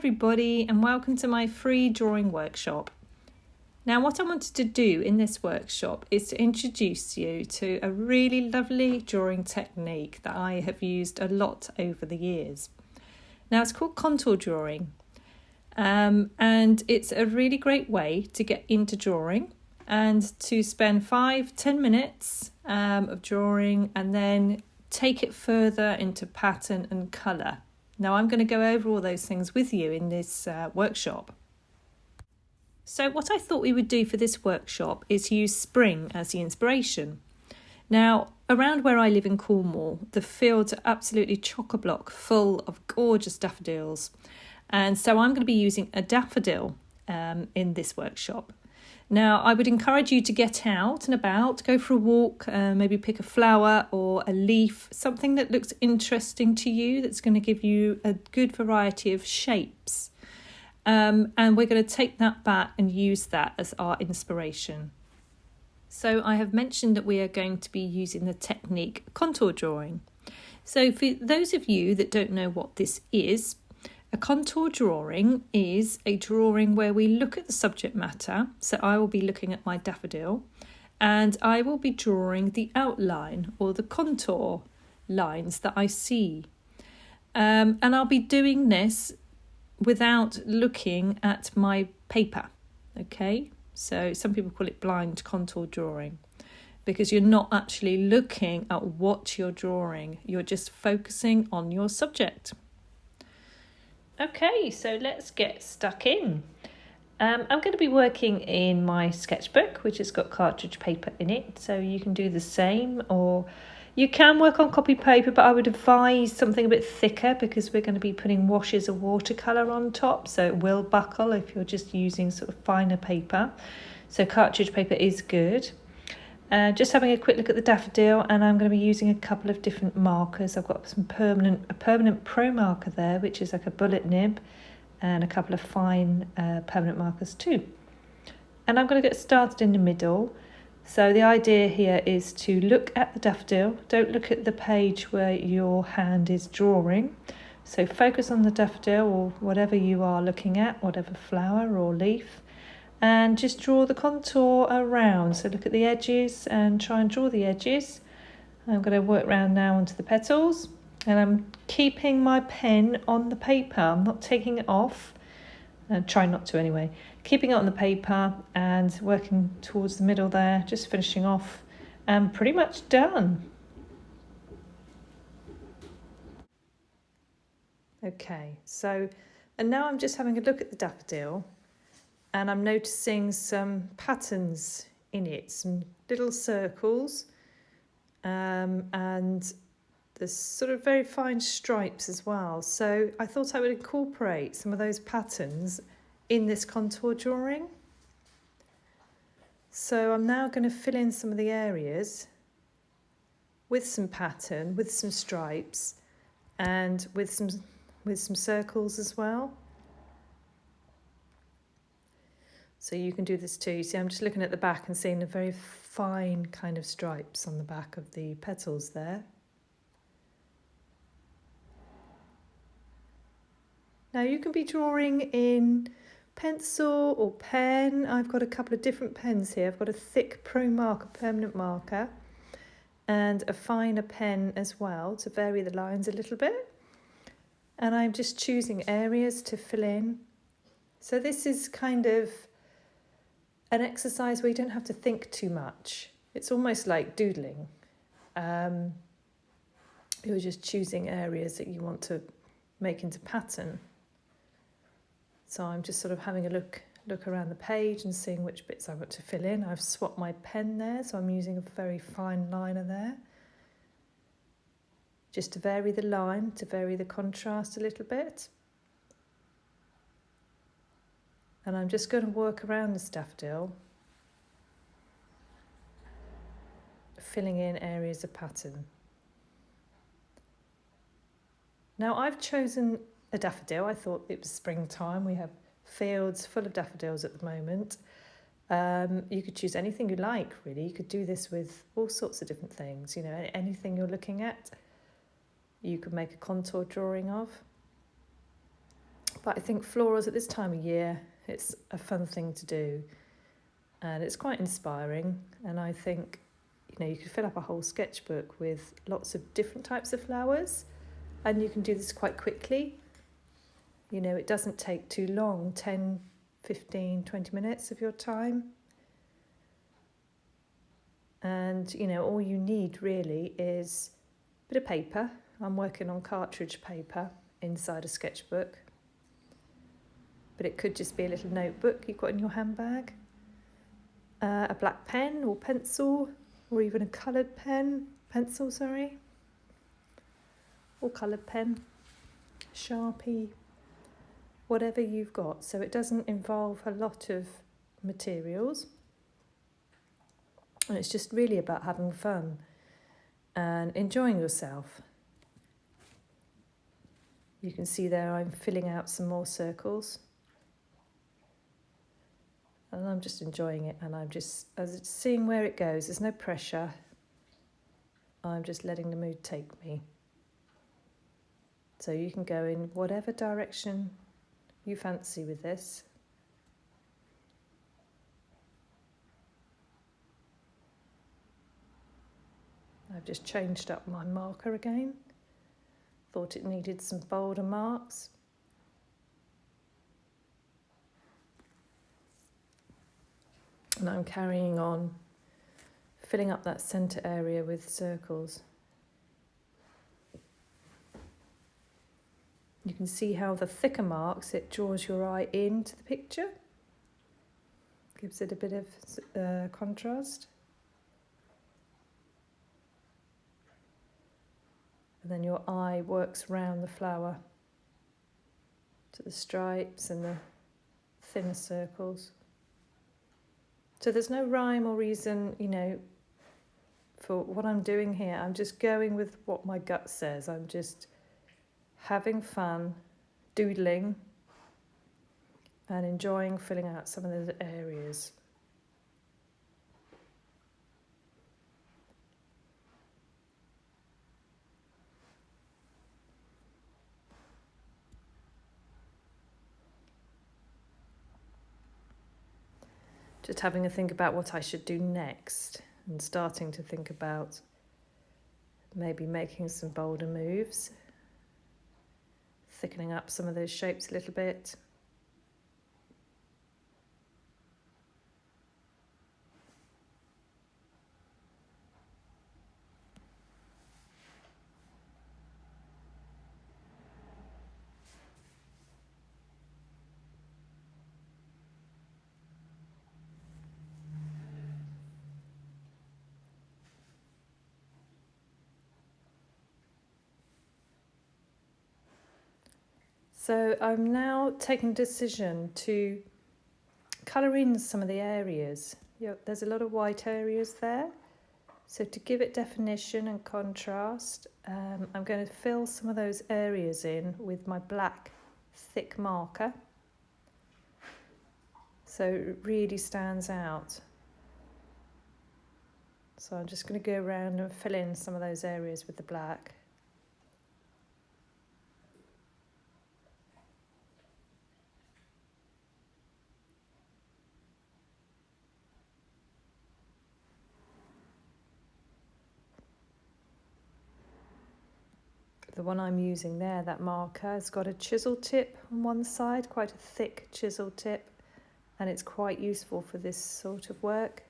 everybody, and welcome to my free drawing workshop. Now, what I wanted to do in this workshop is to introduce you to a really lovely drawing technique that I have used a lot over the years. Now, it's called contour drawing, and it's a really great way to get into drawing and to spend 5-10 minutes of drawing and then take it further into pattern and colour. Now, I'm going to go over all those things with you in this workshop. So what I thought we would do for this workshop is use spring as the inspiration. Now, around where I live in Cornwall, the fields are absolutely chock-a-block full of gorgeous daffodils. And so I'm going to be using a daffodil in this workshop. Now, I would encourage you to get out and about, go for a walk, maybe pick a flower or a leaf, something that looks interesting to you, that's going to give you a good variety of shapes. And we're going to take that back and use that as our inspiration. So I have mentioned that we are going to be using the technique contour drawing. So for those of you that don't know what this is, a contour drawing is a drawing where we look at the subject matter. So I will be looking at my daffodil and I will be drawing the outline or the contour lines that I see. And I'll be doing this without looking at my paper. Okay, so some people call it blind contour drawing because you're not actually looking at what you're drawing. You're just focusing on your subject. Okay, so let's get stuck in. I'm going to be working in my sketchbook, which has got cartridge paper in it, so you can do the same, or you can work on copy paper, but I would advise something a bit thicker because we're going to be putting washes of watercolour on top, so it will buckle if you're just using sort of finer paper. So cartridge paper is good. Just having a quick look at the daffodil, and I'm going to be using a couple of different markers. I've got a permanent pro marker there, which is like a bullet nib, and a couple of fine permanent markers too. And I'm going to get started in the middle. So the idea here is to look at the daffodil. Don't look at the page where your hand is drawing. So focus on the daffodil or whatever you are looking at, whatever flower or leaf. And just draw the contour around. So look at the edges and try and draw the edges. I'm going to work round now onto the petals. And I'm keeping my pen on the paper. I'm not taking it off. Try not to anyway. Keeping it on the paper and working towards the middle there. Just finishing off and pretty much done. Okay, so and now I'm just having a look at the daffodil. And I'm noticing some patterns in it, some little circles, and there's sort of very fine stripes as well. So I thought I would incorporate some of those patterns in this contour drawing. So I'm now going to fill in some of the areas with some pattern, with some stripes, and with some circles as well. So you can do this too. You see, I'm just looking at the back and seeing the very fine kind of stripes on the back of the petals there. Now you can be drawing in pencil or pen. I've got a couple of different pens here. I've got a thick pro marker, permanent marker, and a finer pen as well to vary the lines a little bit. And I'm just choosing areas to fill in. So this is kind of an exercise where you don't have to think too much. It's almost like doodling. You're just choosing areas that you want to make into pattern. So I'm just sort of having a look around the page and seeing which bits I want to fill in. I've swapped my pen there, so I'm using a very fine liner there. Just to vary the line, to vary the contrast a little bit. And I'm just going to work around this daffodil, filling in areas of pattern. Now I've chosen a daffodil. I thought it was springtime. We have fields full of daffodils at the moment. You could choose anything you like, really. You could do this with all sorts of different things. You know, anything you're looking at, you could make a contour drawing of. But I think florals at this time of year, it's a fun thing to do, and it's quite inspiring. And I think, you could fill up a whole sketchbook with lots of different types of flowers, and you can do this quite quickly. It doesn't take too long, 10, 15, 20 minutes of your time. And, all you need really is a bit of paper. I'm working on cartridge paper inside a sketchbook. But it could just be a little notebook you've got in your handbag. A black pen or pencil, or even a coloured pencil, or coloured pen, Sharpie, whatever you've got. So it doesn't involve a lot of materials. And it's just really about having fun and enjoying yourself. You can see there I'm filling out some more circles. And I'm just enjoying it, and I'm just seeing where it goes. There's no pressure. I'm just letting the mood take me. So you can go in whatever direction you fancy with this. I've just changed up my marker again. Thought it needed some bolder marks. And I'm carrying on, filling up that centre area with circles. You can see how the thicker marks, it draws your eye into the picture. Gives it a bit of contrast. And then your eye works round the flower to the stripes and the thinner circles. So there's no rhyme or reason, for what I'm doing here. I'm just going with what my gut says. I'm just having fun, doodling, and enjoying filling out some of those areas. Just having a think about what I should do next, and starting to think about maybe making some bolder moves, thickening up some of those shapes a little bit. So I'm now taking a decision to colour in some of the areas. There's a lot of white areas there. So to give it definition and contrast, I'm going to fill some of those areas in with my black thick marker. So it really stands out. So I'm just going to go around and fill in some of those areas with the black. The one I'm using there, that marker, has got a chisel tip on one side, quite a thick chisel tip, and it's quite useful for this sort of work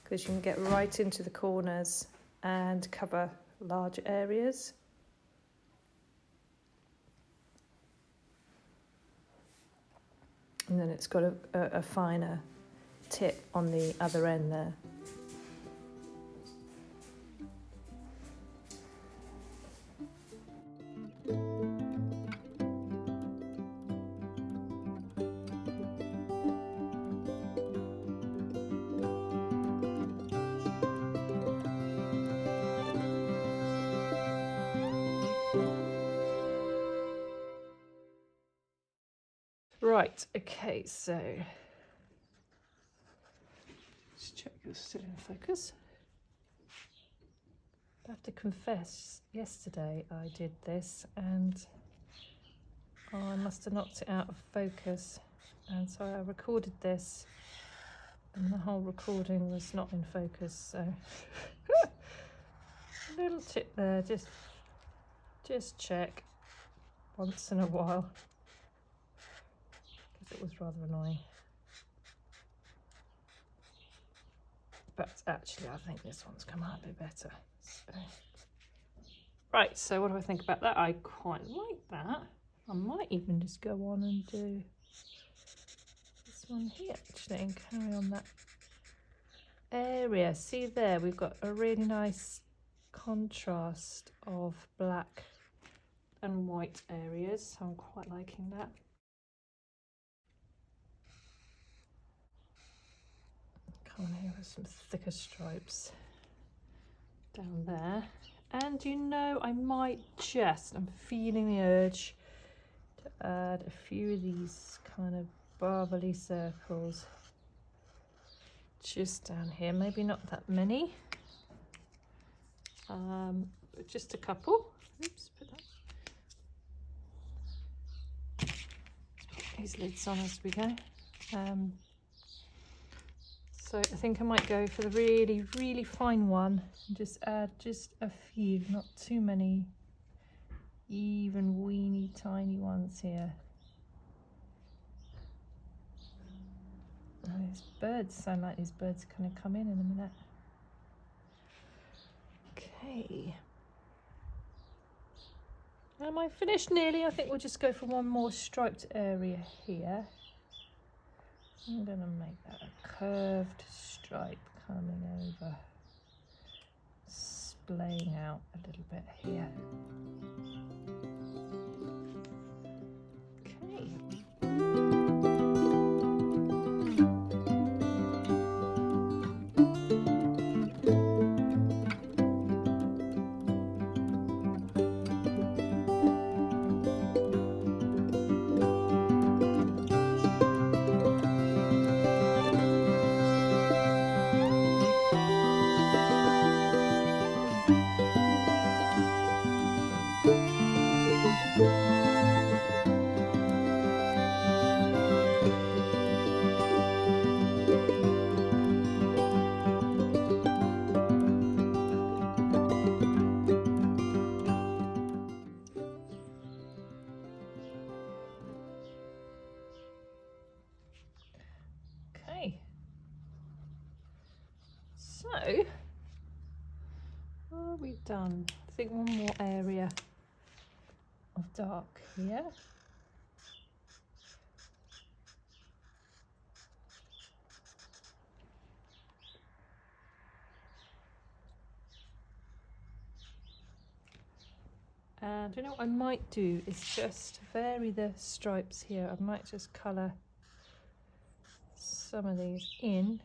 because you can get right into the corners and cover large areas. And then it's got a finer tip on the other end there. Right, okay, so let's check you're still in focus. I have to confess, yesterday I did this and Oh, I must have knocked it out of focus, and so I recorded this and the whole recording was not in focus, so a little tip there, just check once in a while, because it was rather annoying. But actually I think this one's come out a bit better. So. Right, so what do I think about that? I quite like that. I might even just go on and do this one here actually and carry on that area. See there, we've got a really nice contrast of black and white areas, so I'm quite liking that. Come on here with some thicker stripes down there. And you know, I might I'm feeling the urge to add a few of these kind of barbly circles just down here, maybe not that many, but just a couple. Oops, put that. Let's put these lids on as we go. So I think I might go for the really, really fine one and just add just a few, not too many, even weeny tiny ones here. Oh, these birds sound like these birds are going to come in a minute. Okay. Am I finished nearly? I think we'll just go for one more striped area here. I'm going to make that a curved stripe coming over, splaying out a little bit here. So, what have we done? I think one more area of dark here. And you know what I might do is just vary the stripes here. I might just colour some of these in,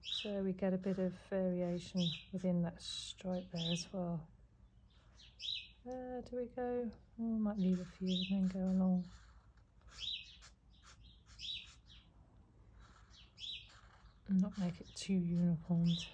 so we get a bit of variation within that stripe there as well. Do we go? Oh, I might leave a few and then go along. And not make it too uniformed.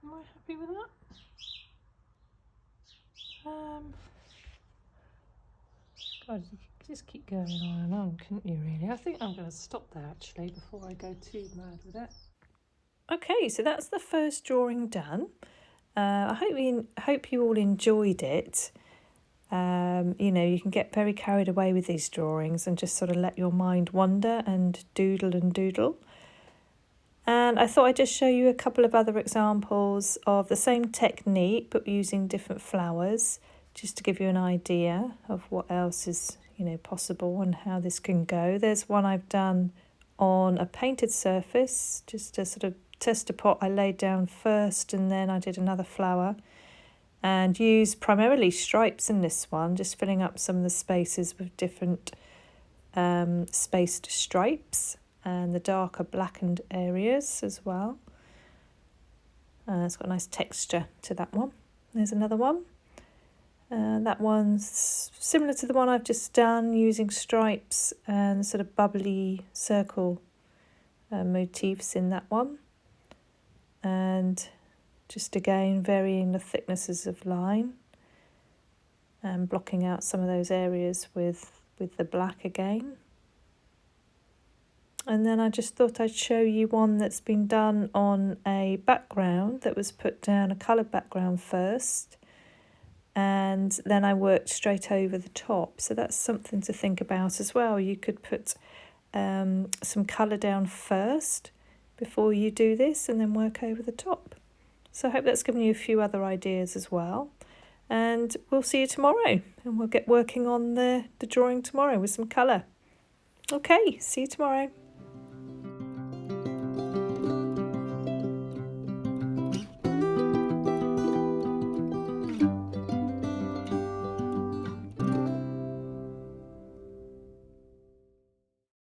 Am I happy with that? God, you could just keep going on and on, couldn't you really? I think I'm going to stop there actually before I go too mad with it. Okay, so that's the first drawing done. I hope you all enjoyed it. You know, you can get very carried away with these drawings and just sort of let your mind wander and doodle and doodle. And I thought I'd just show you a couple of other examples of the same technique but using different flowers, just to give you an idea of what else is, you know, possible and how this can go. There's one I've done on a painted surface, just to sort of test a pot I laid down first, and then I did another flower and used primarily stripes in this one, just filling up some of the spaces with different spaced stripes and the darker blackened areas as well. It's got a nice texture to that one. There's another one. That one's similar to the one I've just done, using stripes and sort of bubbly circle motifs in that one. And just again varying the thicknesses of line and blocking out some of those areas with the black again. And then I just thought I'd show you one that's been done on a background that was put down, a coloured background first, and then I worked straight over the top. So that's something to think about as well. You could put some colour down first before you do this and then work over the top. So I hope that's given you a few other ideas as well. And we'll see you tomorrow, and we'll get working on the drawing tomorrow with some colour. Okay, see you tomorrow.